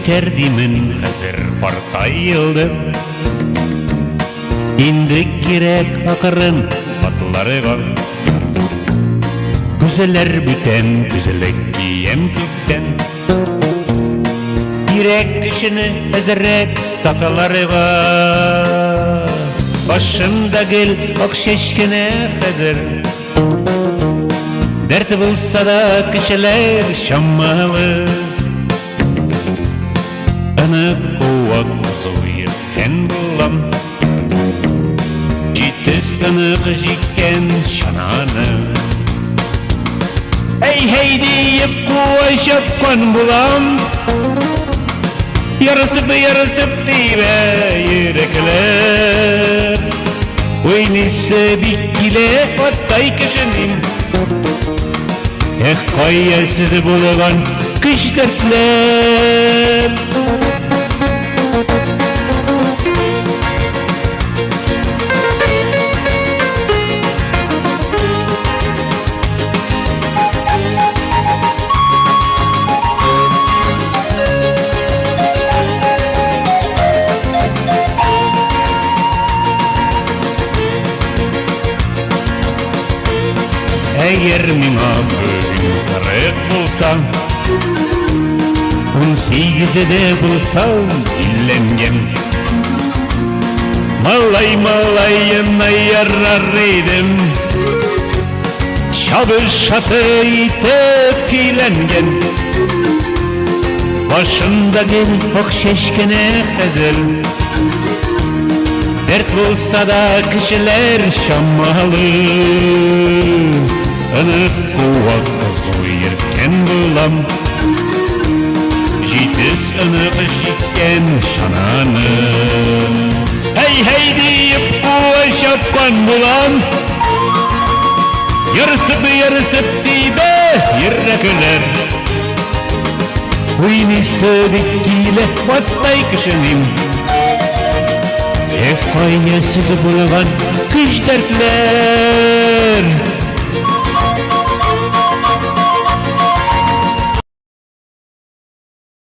Yeterdimin hazır partayıldı. İndi gerek akırın atlarıga. Güzeller büten, güzellik giyem tükten. Gerek kişini hazırek takalarıga. Başımda gel akşeşkine hazır. Dert bulsa da kişiler şammalı. Ana kuvak zuyirken bulam. Jitis tanık jikken şananı. Hey deyip kuva şapkan bulam. Yarısıp dibe yürekler. Oynaysa dikile otay kişinin. Koyasız bulgan kış dertler. Eğer mima bugün kırık bulsam, 18'de bulsam illengen. Malay yarar idim. Şatı itip kilengen. Başımda gel okşeşkine hazır. Dert bulsa da kişiler şammalı. Anık kuvak zuyirken bulam. Jitis anık jikken şananı. Hey deyip kuva şapkan bulam. Yarısıp dibe yirrekler. Oynaysa dikile vattay kışının. Faydasız bulgan kış dertler.